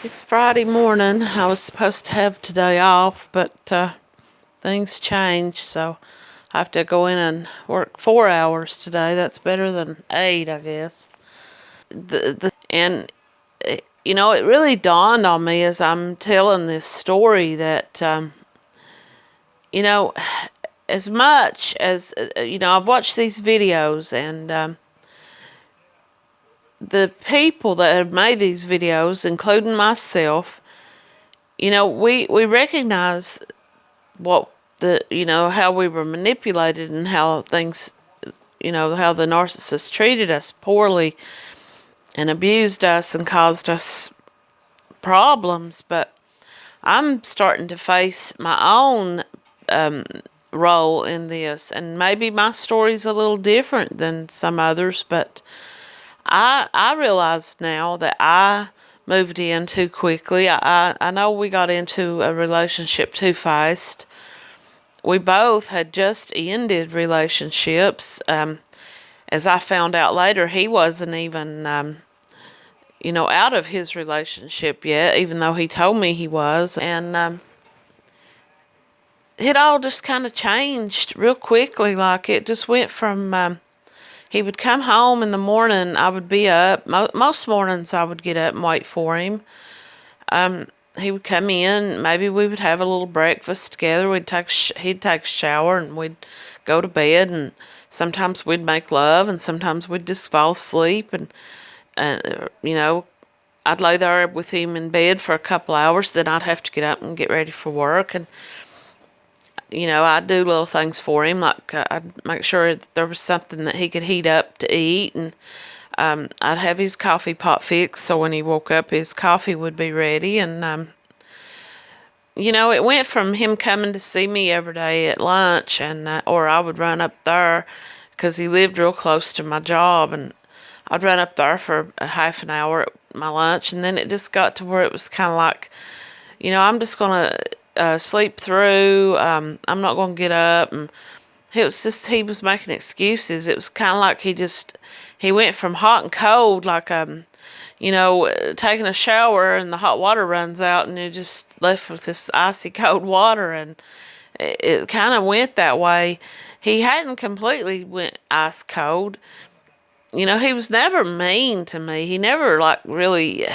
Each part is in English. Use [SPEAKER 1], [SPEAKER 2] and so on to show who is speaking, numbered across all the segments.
[SPEAKER 1] It's Friday morning. I was supposed to have today off, but things changed, so I have to go in and work 4 hours today. That's better than 8, I guess. It really dawned on me as I'm telling this story that you know, as much as I've watched these videos and the people that have made these videos, including myself, we recognize what how we were manipulated and how things, how the narcissist treated us poorly and abused us and caused us problems. But I'm starting to face my own role in this, and maybe my story's a little different than some others, but I realize now that I moved in too quickly. I know we got into a relationship too fast. We both had just ended relationships. As I found out later, he wasn't even, out of his relationship yet, even though he told me he was. And it all just kind of changed real quickly. Like, it just went from he would come home in the morning, I would be up. Most mornings I would get up and wait for him. He would come in, maybe we would have a little breakfast together. He'd take a shower and we'd go to bed, and sometimes we'd make love and sometimes we'd just fall asleep, and I'd lay there with him in bed for a couple hours, then I'd have to get up and get ready for work, and I'd do little things for him, like I'd make sure that there was something that he could heat up to eat, and I'd have his coffee pot fixed so when he woke up, his coffee would be ready. And it went from him coming to see me every day at lunch, and or I would run up there because he lived real close to my job, and I'd run up there for a half an hour at my lunch, and then it just got to where it was kind of like, I'm just going to sleep through. I'm not going to get up. And it was just, he was making excuses. It was kind of like he went from hot and cold, like, taking a shower and the hot water runs out and you're just left with this icy cold water. And it kind of went that way. He hadn't completely went ice cold. He was never mean to me. He never, like, really,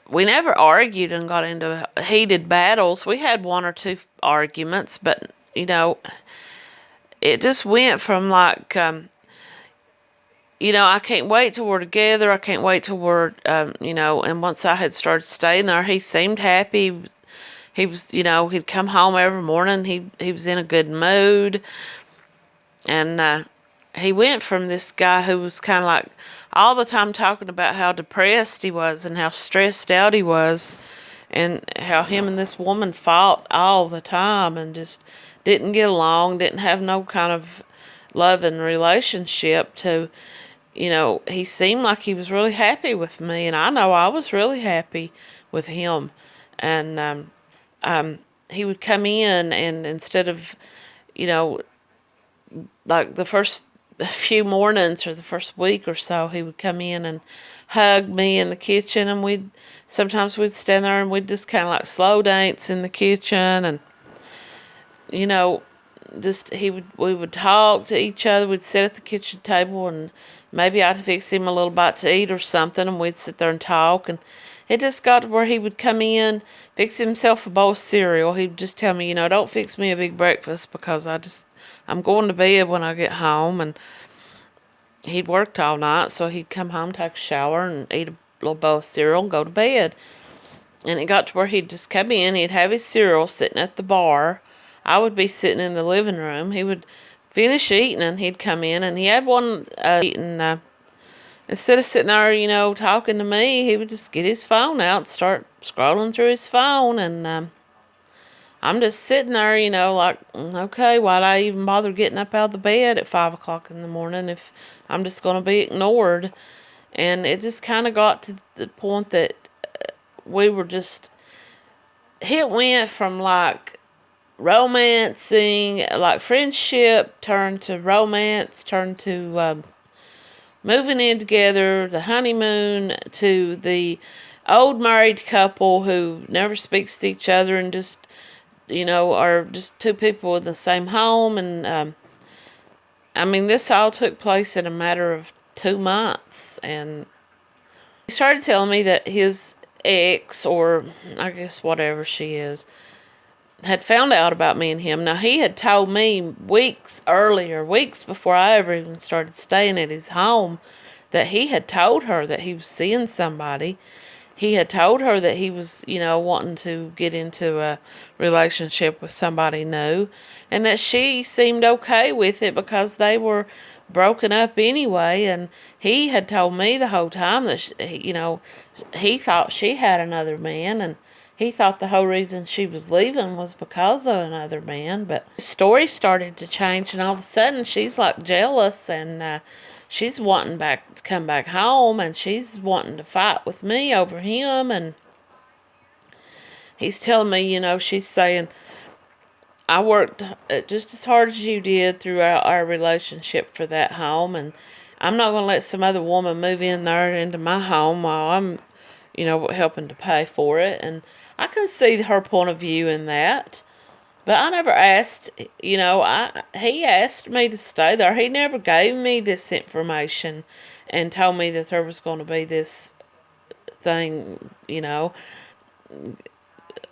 [SPEAKER 1] we never argued and got into heated battles. We had one or two arguments, but, it just went from like, I can't wait till we're together. I can't wait till we're, and once I had started staying there, he seemed happy. He was, he'd come home every morning. He was in a good mood. And he went from this guy who was kind of like all the time talking about how depressed he was and how stressed out he was and how him and this woman fought all the time and just didn't get along, didn't have no kind of loving relationship, to, he seemed like he was really happy with me, and I know I was really happy with him. And he would come in, and instead of, like the first few mornings or the first week or so, he would come in and hug me in the kitchen, and sometimes we'd stand there and we'd just kind of like slow dance in the kitchen, and we would talk to each other. We'd sit at the kitchen table, and maybe I'd fix him a little bite to eat or something, and we'd sit there and talk. And it just got to where he would come in, fix himself a bowl of cereal. He'd just tell me, don't fix me a big breakfast because I'm going to bed when I get home. And he'd worked all night, so he'd come home, take a shower, and eat a little bowl of cereal and go to bed. And it got to where he'd just come in, he'd have his cereal sitting at the bar. I would be sitting in the living room. He would finish eating, and he'd come in, and he had one eating. Instead of sitting there, talking to me, he would just get his phone out and start scrolling through his phone. And I'm just sitting there, like, okay, why'd I even bother getting up out of the bed at 5 o'clock in the morning if I'm just going to be ignored? And it just kind of got to the point that we were just, it went from like romancing, like friendship, turned to romance, turned to moving in together, the honeymoon, to the old married couple who never speaks to each other and just, are just two people in the same home. And I mean, this all took place in a matter of 2 months. And he started telling me that his ex, or I guess whatever she is, had found out about me and him. Now, he had told me weeks earlier, weeks before I ever even started staying at his home, that he had told her that he was seeing somebody. He had told her that he was, wanting to get into a relationship with somebody new, and that she seemed okay with it because they were broken up anyway. And he had told me the whole time that, he thought she had another man, and he thought the whole reason she was leaving was because of another man. But the story started to change, and all of a sudden she's like jealous, and she's wanting to come back home, and she's wanting to fight with me over him. And he's telling me, she's saying, I worked just as hard as you did throughout our relationship for that home, and I'm not going to let some other woman move in there into my home while I'm, helping to pay for it. And I can see her point of view in that. But I never asked, he asked me to stay there. He never gave me this information and told me that there was going to be this thing,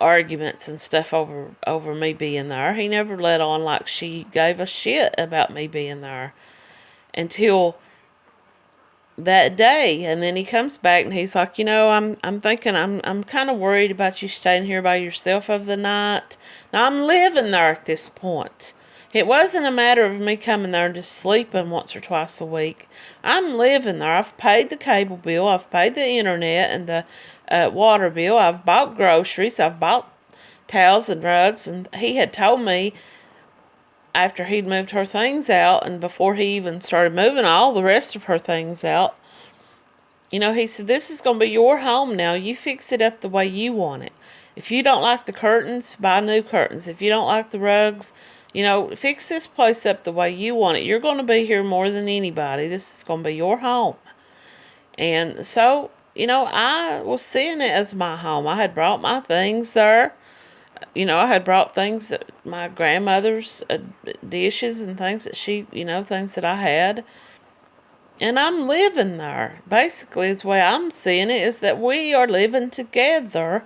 [SPEAKER 1] arguments and stuff over me being there. He never let on like she gave a shit about me being there until that day. And then he comes back and he's like, I'm thinking I'm kind of worried about you staying here by yourself over the night. Now, I'm living there at this point. It wasn't a matter of me coming there and just sleeping once or twice a week. I'm living there. I've paid the cable bill. I've paid the internet and the water bill. I've bought groceries. I've bought towels and rugs. And he had told me after he'd moved her things out, and before he even started moving all the rest of her things out, he said, this is going to be your home now. You fix it up the way you want it. If you don't like the curtains, buy new curtains. If you don't like the rugs, fix this place up the way you want it. You're going to be here more than anybody. This is going to be your home. And so, I was seeing it as my home. I had brought my things there. I had brought things that my grandmother's dishes and things that she, things that I had. And I'm living there. Basically, the way I'm seeing it is that we are living together.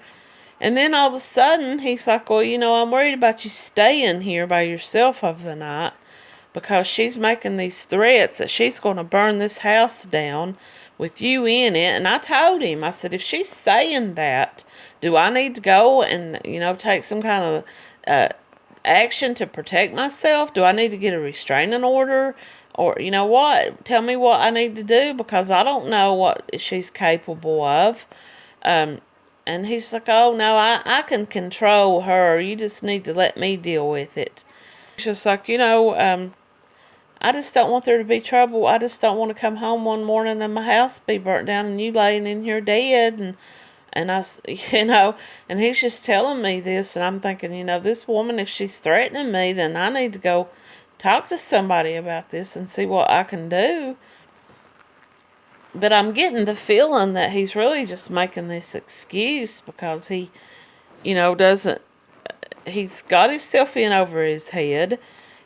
[SPEAKER 1] And then all of a sudden, he's like, well, I'm worried about you staying here by yourself over the night because she's making these threats that she's going to burn this house down with you in it. And I told him, I said, if she's saying that, do I need to go and, take some kind of action to protect myself? Do I need to get a restraining order? Or, what? Tell me what I need to do because I don't know what she's capable of. And he's like, oh, no, I can control her. You just need to let me deal with it. It's just like, I just don't want there to be trouble. I just don't want to come home one morning and my house be burnt down and you laying in here dead. And I, and he's just telling me this. And I'm thinking, this woman, if she's threatening me, then I need to go talk to somebody about this and see what I can do. But I'm getting the feeling that he's really just making this excuse because he, doesn't, he's got himself in over his head.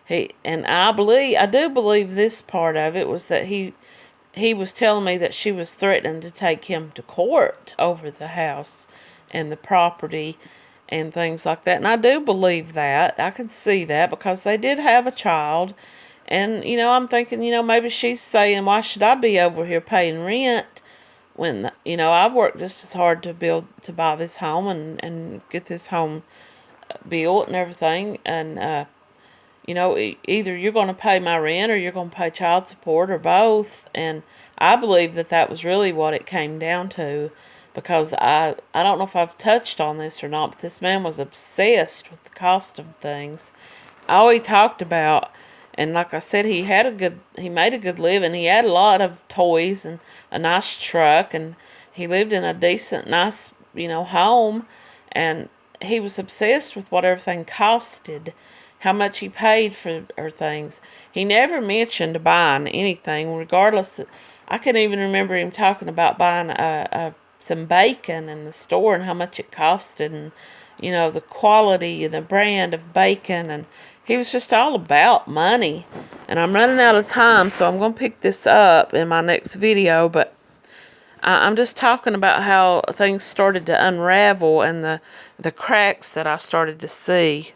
[SPEAKER 1] I do believe this part of it was that he was telling me that she was threatening to take him to court over the house and the property and things like that. And I do believe that. I can see that because they did have a child. And, I'm thinking, maybe she's saying, why should I be over here paying rent when, I've worked just as hard to buy this home and get this home built and everything. And, either you're going to pay my rent or you're going to pay child support or both. And I believe that was really what it came down to because I don't know if I've touched on this or not, but this man was obsessed with the cost of things. All he talked about, and like I said, he made a good living. He had a lot of toys and a nice truck, and he lived in a decent, nice, home. And he was obsessed with what everything costed, how much he paid for things. He never mentioned buying anything, regardless. I can't even remember him talking about buying a some bacon in the store and how much it costed, and the quality and the brand of bacon, and he was just all about money. And I'm running out of time, so I'm going to pick this up in my next video, but I'm just talking about how things started to unravel and the cracks that I started to see.